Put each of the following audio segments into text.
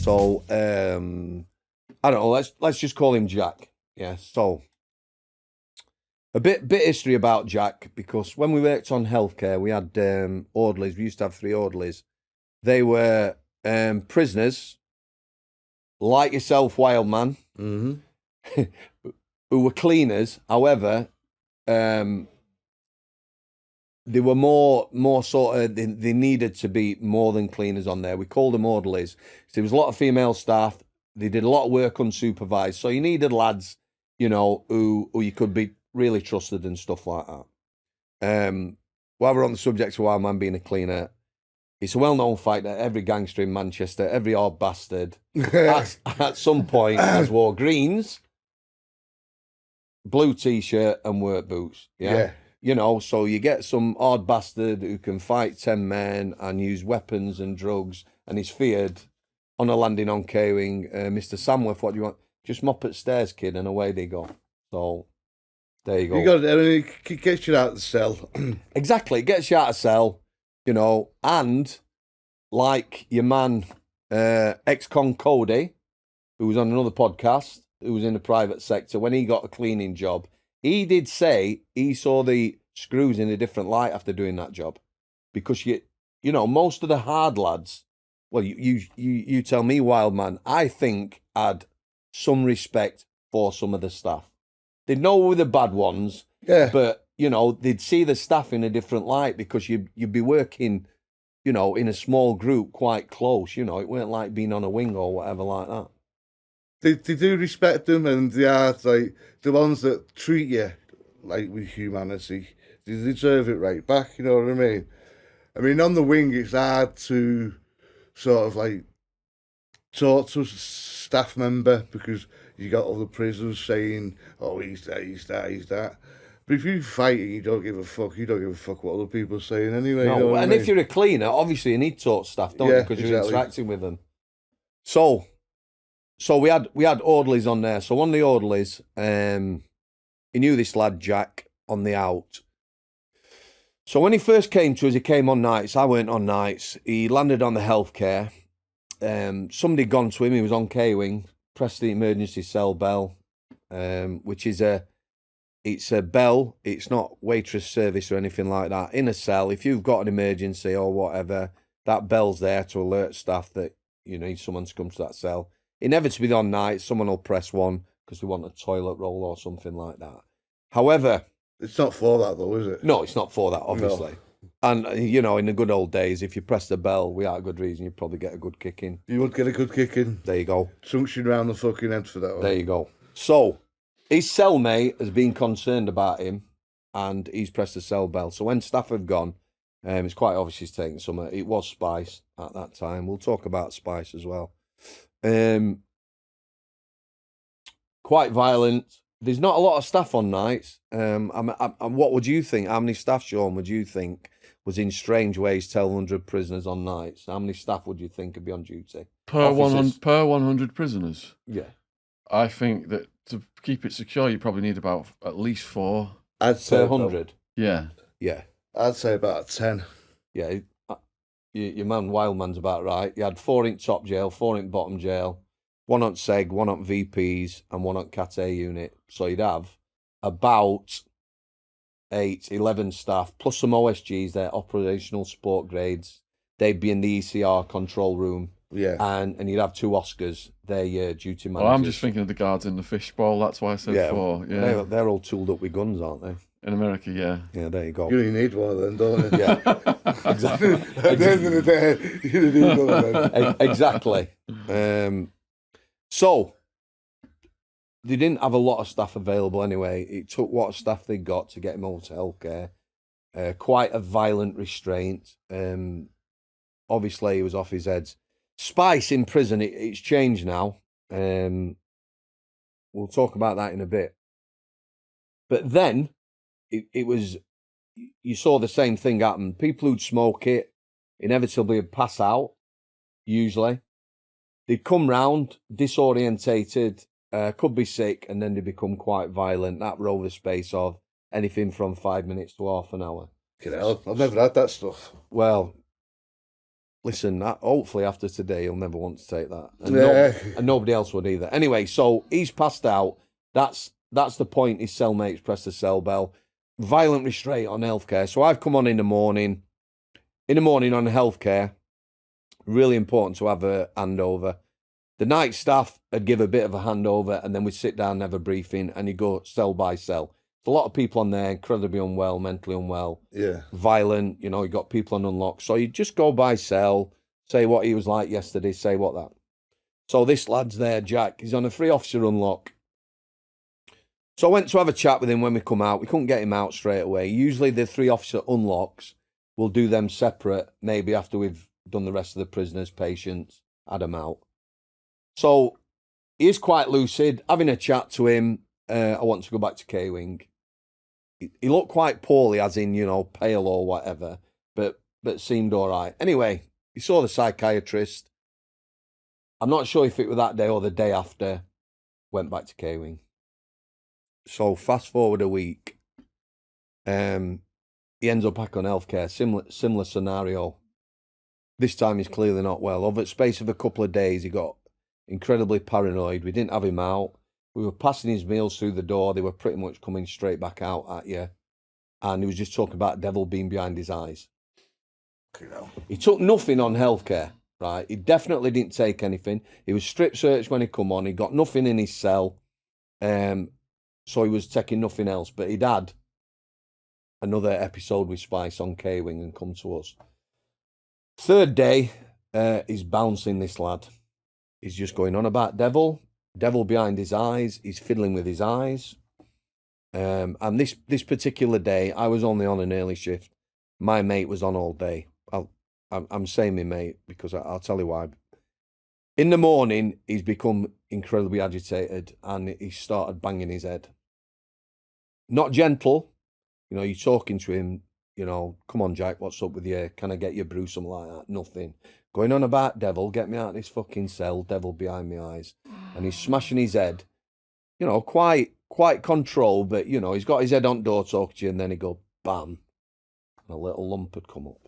So, I don't know, let's just call him Jack. Yeah, so a bit history about Jack, because when we worked on healthcare, we had orderlies. We used to have 3 orderlies. They were prisoners, like yourself, wild man, who were cleaners. However, they were more sort of, they needed to be more than cleaners on there. We called them orderlies. So there was a lot of female staff. They did a lot of work unsupervised. So you needed lads, you know, who you could be really trusted and stuff like that. While we're on the subject of Wild Man being a cleaner, it's a well-known fact that every gangster in Manchester, every odd bastard, at some point has wore greens, blue T-shirt and work boots. Yeah. You know, so you get some odd bastard who can fight 10 men and use weapons and drugs, and he's feared on a landing on K-Wing. Mr. Samworth, what do you want? Just mop at stairs, kid, and away they go. So, there you go. It gets you out of the cell. Exactly, it gets you out of cell, you know, and like your man, ex-con Cody, who was on another podcast, who was in the private sector, when he got a cleaning job, he did say he saw the screws in a different light after doing that job, because you know, most of the hard lads, well, you tell me, wild man, I think had some respect for some of the staff. They'd know who were the bad ones, but you know, they'd see the staff in a different light, because you'd be working, you know, in a small group, quite close. You know, it weren't like being on a wing or whatever like that. They do respect them, and they are like the ones that treat you like with humanity. They deserve it right back, you know what I mean? I mean, on the wing, it's hard to sort of like talk to a staff member, because you got all the prisoners saying, oh, he's that, he's that, he's that. But if you fight and you don't give a fuck, you don't give a fuck what other people are saying anyway. No, you know what and I mean? if you're a cleaner, obviously you need to talk to staff, don't you? Because you're interacting with them. So we had orderlies on there. So one of the orderlies, he knew this lad Jack on the out. So when he first came to us, he came on nights. I weren't on nights. He landed on the healthcare. Somebody had gone to him. He was on K-Wing. Pressed the emergency cell bell, which is it's a bell. It's not waitress service or anything like that. In a cell, if you've got an emergency or whatever, that bell's there to alert staff that you need someone to come to that cell. Inevitably on night, someone will press one because they want a toilet roll or something like that. However, it's not for that though, is it? No, it's not for that, obviously. No. And, you know, in the good old days, if you press the bell without a good reason, you'd probably get a good kick in. You would get a good kick in. There you go. Suction round the fucking head for that one. There you go. So, his cellmate has been concerned about him, and he's pressed the cell bell. So when staff have gone, it's quite obvious he's taken some. It was Spice at that time. We'll talk about Spice as well. Quite violent. There's not a lot of staff on nights. What would you think? How many staff, Shaun, would you think was in strange ways tell 100 prisoners on nights? How many staff would you think would be on duty? Per 100 prisoners? Yeah. I think that to keep it secure, you probably need about at least 4. I'd say 100. Yeah. Yeah. I'd say about 10. Yeah. Your man, Wild Man's about right. You had 4 in top jail, 4 in bottom jail, 1 on SEG, 1 on VPs, and 1 on Cat A unit. So you'd have about 11 staff, plus some OSGs, their operational support grades. They'd be in the ECR control room. Yeah. And you'd have 2 Oscars, they're duty managers. Well, I'm just thinking of the guards in the fishbowl. That's why I said 4. Yeah. They're all tooled up with guns, aren't they? In America, yeah. Yeah, there you go. You really need one of them, don't you? Yeah. Exactly. At the end of the day, you really need one of them. Exactly. So, they didn't have a lot of staff available anyway. It took what staff they got to get him over to healthcare. Quite a violent restraint. Obviously, he was off his head. Spice in prison, it's changed now. We'll talk about that in a bit. But then, it was, you saw the same thing happen. People who'd smoke it inevitably would pass out, usually. They'd come round, disorientated, could be sick, and then they become quite violent. That were over the space of anything from 5 minutes to half an hour. Get hell, I've never had that stuff. Well, listen, hopefully after today, he'll never want to take that. And nobody else would either. Anyway, so he's passed out. That's the point. His cellmates press the cell bell. Violent restraint on healthcare. So I've come on in the morning. In the morning on healthcare, really important to have a handover. The night staff would give a bit of a handover, and then we'd sit down and have a briefing, and you go cell by cell. There's a lot of people on there, incredibly unwell, mentally unwell, violent. You got people on unlock. So you just go by cell, say what he was like yesterday, say what that. So this lad's there, Jack. He's on a 3-officer unlock. So I went to have a chat with him when we come out. We couldn't get him out straight away. Usually the 3-officer unlocks, we'll do them separate, maybe after we've done the rest of the prisoners, patients, had them out. So he is quite lucid, having a chat to him. I want to go back to K-Wing. He looked quite poorly, as in, pale or whatever, but seemed all right. Anyway, he saw the psychiatrist. I'm not sure if it was that day or the day after. Went back to K-Wing. So fast forward a week. He ends up back on healthcare. Similar scenario. This time he's clearly not well. Over the space of a couple of days, he got incredibly paranoid. We didn't have him out. We were passing his meals through the door. They were pretty much coming straight back out at you. And he was just talking about devil being behind his eyes. He took nothing on healthcare, right? He definitely didn't take anything. He was strip searched when he come on. He got nothing in his cell. So he was taking nothing else. But he'd had another episode with Spice on K-Wing and come to us. Third day, he's bouncing, this lad. He's just going on about devil behind his eyes. He's fiddling with his eyes. And this particular day, I was only on an early shift. My mate was on all day. I'm saying my mate because I'll tell you why. In the morning, he's become incredibly agitated and he started banging his head. Not gentle. You're talking to him, come on, Jack, what's up with you? Can I get you a brew, something like that? Nothing. Going on about devil, get me out of this fucking cell, devil behind my eyes. And he's smashing his head, quite controlled, but, he's got his head on door talking to you, and then he go, bam, and a little lump had come up.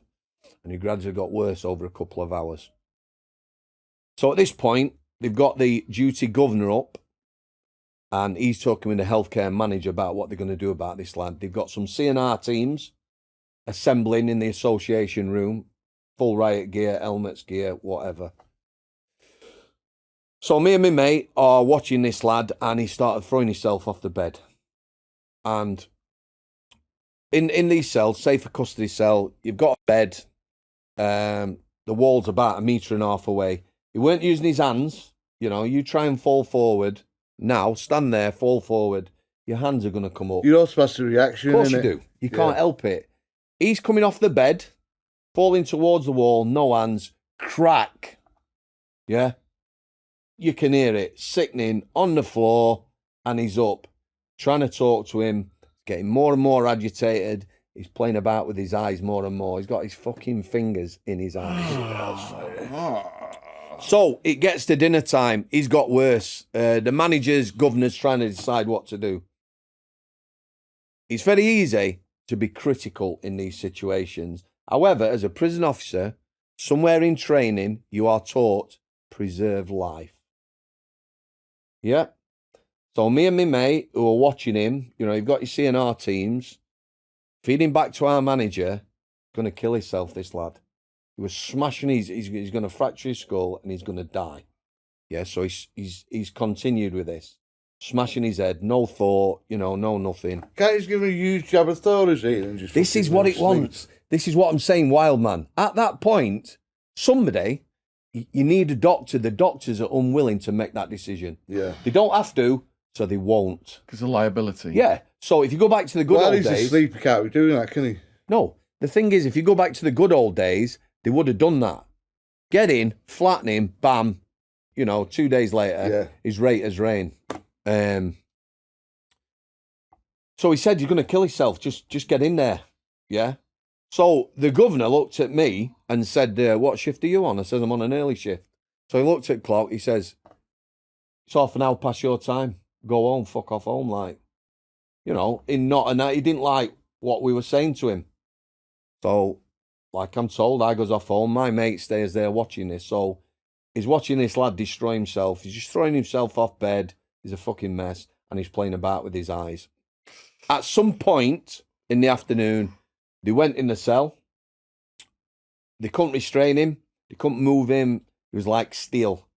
And he gradually got worse over a couple of hours. So at this point, they've got the duty governor up, and he's talking with the healthcare manager about what they're going to do about this lad. They've got some CNR teams assembling in the association room, full riot gear, helmets, gear, whatever. So me and my mate are watching this lad, and he started throwing himself off the bed. And in these cells, say for custody cell, you've got a bed, the wall's about 1.5 meters away. He weren't using his hands. You try and fall forward. Now, stand there, fall forward. Your hands are going to come up. You're all supposed to reaction, of course you do. You can't help it. He's coming off the bed, falling towards the wall, no hands, crack. Yeah? You can hear it, sickening, on the floor, and he's up, trying to talk to him, getting more and more agitated. He's playing about with his eyes more and more. He's got his fucking fingers in his eyes. So it gets to dinner time. He's got worse. The manager's, governor's trying to decide what to do. It's very easy to be critical in these situations. However, as a prison officer, somewhere in training, you are taught preserve life. Yeah. So me and my mate, who are watching him, you've got your CNR teams, feeding back to our manager, going to kill himself, this lad. He was smashing he's going to fracture his skull and he's going to die. Yeah, so he's continued with this. Smashing his head, no thought, no nothing. Can't he just give him a huge jab of Thorazine and just... This is what it wants. This is what I'm saying, wild man. At that point, somebody, you need a doctor. The doctors are unwilling to make that decision. Yeah. They don't have to, so they won't. Because of liability. Yeah. So if you go back to the good old days... While he's asleep, he can't be doing that, can he? No. The thing is, if you go back to the good old days, they would have done that. Get in, flatten him, bam. 2 days later, he's right as rain. So he said, you're going to kill yourself. Just get in there. Yeah. So the governor looked at me and said, what shift are you on? I said, I'm on an early shift. So he looked at the clock. He says, it's half an hour past your time. Go home, fuck off home. He didn't like what we were saying to him. So like I'm told, I goes off home. My mate stays there watching this. So he's watching this lad destroy himself. He's just throwing himself off bed. He's a fucking mess. And he's playing about with his eyes. At some point in the afternoon, they went in the cell. They couldn't restrain him. They couldn't move him. He was like steel.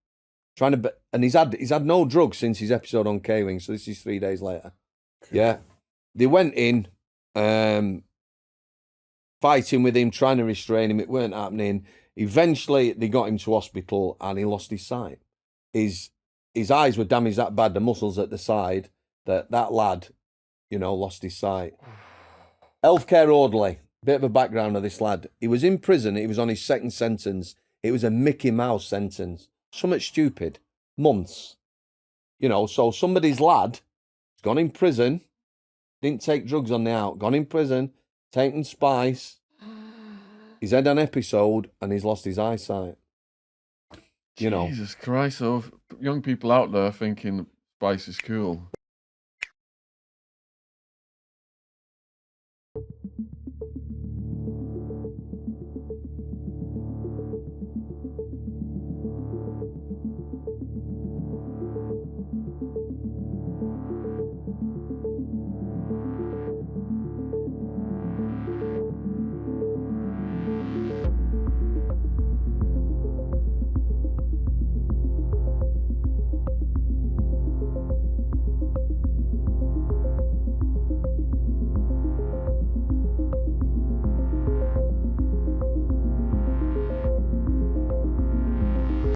And he's had no drugs since his episode on K-Wing. So this is 3 days later. Yeah. They went in, fighting with him, trying to restrain him. It weren't happening. Eventually, they got him to hospital and he lost his sight. His eyes were damaged that bad, the muscles at the side, that lad, lost his sight. Healthcare orderly. Bit of a background of this lad. He was in prison. He was on his second sentence. It was a Mickey Mouse sentence. Something stupid. Months. So somebody's lad has gone in prison, didn't take drugs on the out, gone in prison, taken spice, he's had an episode and he's lost his eyesight. Jesus Christ. So young people out there thinking spice is cool.